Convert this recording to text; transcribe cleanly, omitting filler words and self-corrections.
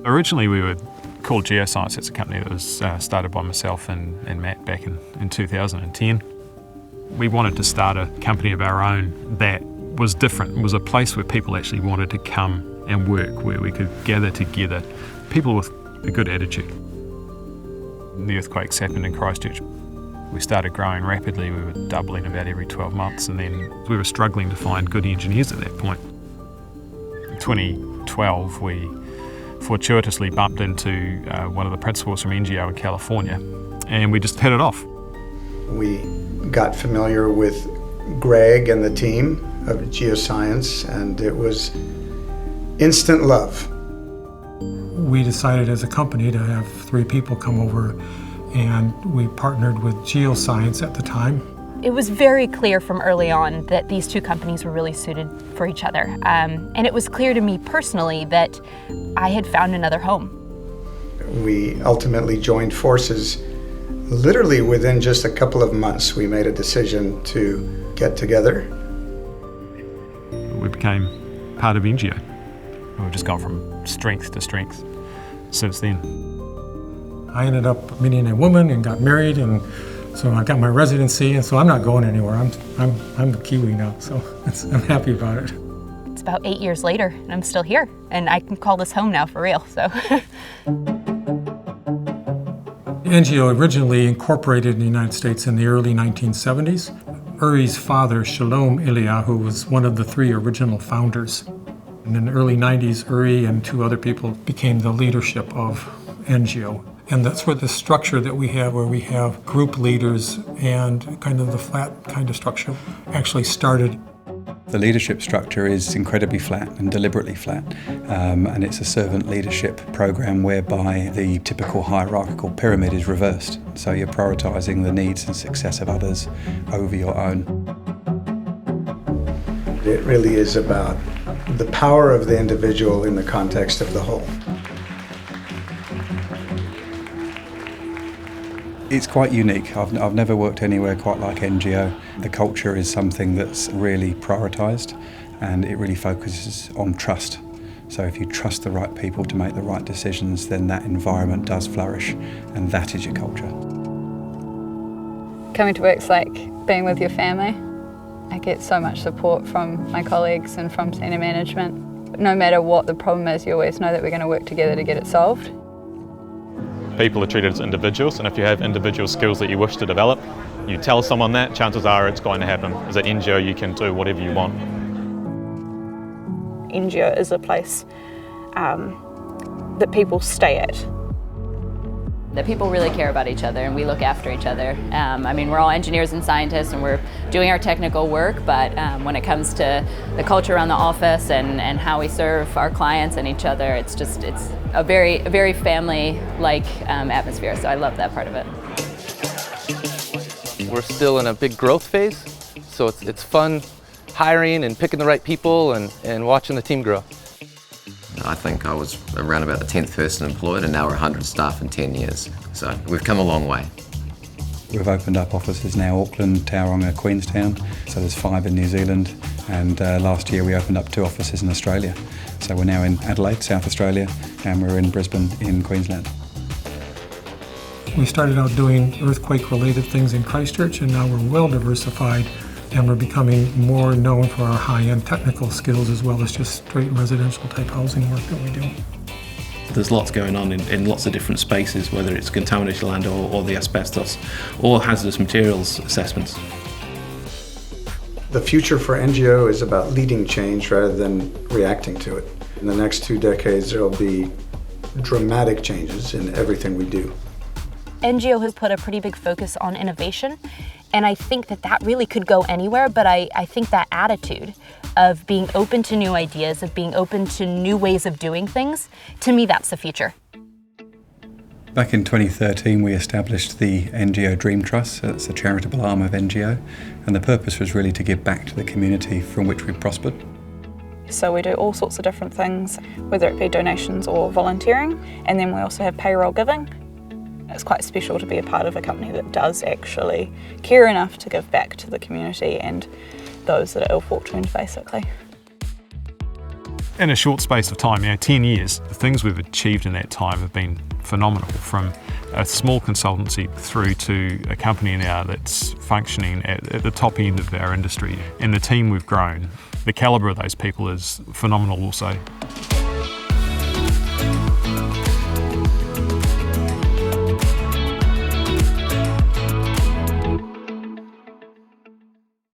Originally we were called Geoscience. It's a company that was started by myself and Matt back in 2010. We wanted to start a company of our own that was different. It was a place where people actually wanted to come and work, where we could gather together, people with a good attitude. The earthquakes happened in Christchurch. We started growing rapidly. We were doubling about every 12 months, and then we were struggling to find good engineers at that point. In 2012, we fortuitously bumped into one of the principals from ENGEO in California, and we just hit it off. We got familiar with Greg and the team of Geoscience, and it was instant love. We decided as a company to have 3 people come over, and we partnered with Geoscience at the time. It was very clear from early on that these two companies were really suited for each other. And it was clear to me personally that I had found another home. We ultimately joined forces. Literally within just a couple of months, we made a decision to get together. We became part of ENGEO. We've just gone from strength to strength since then. I ended up meeting a woman and got married, and so I got my residency, and so I'm not going anywhere. I'm a Kiwi now, so I'm happy about it. It's about 8 years later, and I'm still here, and I can call this home now for real, so. ENGEO originally incorporated in the United States in the early 1970s. Uri's father, Shalom Ilya, who was one of the 3 original founders. And in the early 90s, Uri and 2 other people became the leadership of ENGEO. And that's where the structure that we have, where we have group leaders and kind of the flat kind of structure, actually started. The leadership structure is incredibly flat and deliberately flat, and it's a servant leadership program whereby the typical hierarchical pyramid is reversed. So you're prioritising the needs and success of others over your own. It really is about the power of the individual in the context of the whole. It's quite unique. I've never worked anywhere quite like ENGEO. The culture is something that's really prioritised, and it really focuses on trust. So if you trust the right people to make the right decisions, then that environment does flourish, and that is your culture. Coming to work's like being with your family. I get so much support from my colleagues and from senior management. No matter what the problem is, you always know that we're going to work together to get it solved. People are treated as individuals, and if you have individual skills that you wish to develop, you tell someone that, chances are it's going to happen. As at ENGEO, you can do whatever you want. ENGEO is a place that people stay at. That people really care about each other and we look after each other. I mean, we're all engineers and scientists and we're doing our technical work, but when it comes to the culture around the office and how we serve our clients and each other, it's a very family-like atmosphere, so I love that part of it. We're still in a big growth phase, so it's fun hiring and picking the right people and watching the team grow. I think I was around about the 10th person employed, and now we're 100 staff in 10 years. So we've come a long way. We've opened up offices now, Auckland, Tauranga, Queenstown, so there's 5 in New Zealand, and last year we opened up 2 offices in Australia. So we're now in Adelaide, South Australia, and we're in Brisbane in Queensland. We started out doing earthquake-related things in Christchurch, and now we're well diversified, and we're becoming more known for our high-end technical skills as well as just straight residential type housing work that we do. There's lots going on in lots of different spaces, whether it's contaminated land or the asbestos or hazardous materials assessments. The future for ENGEO is about leading change rather than reacting to it. In the next 2 decades, there will be dramatic changes in everything we do. ENGEO has put a pretty big focus on innovation, and I think that really could go anywhere, but I think that attitude of being open to new ideas, of being open to new ways of doing things, to me that's the future. Back in 2013 we established the ENGEO Dream Trust. It's a charitable arm of ENGEO, and the purpose was really to give back to the community from which we prospered. So we do all sorts of different things, whether it be donations or volunteering, and then we also have payroll giving. It's quite special to be a part of a company that does actually care enough to give back to the community and those that are ill-fortuned, basically. in a short space of time, 10 years, the things we've achieved in that time have been phenomenal, from a small consultancy through to a company now that's functioning at the top end of our industry. And the team we've grown, the calibre of those people is phenomenal also.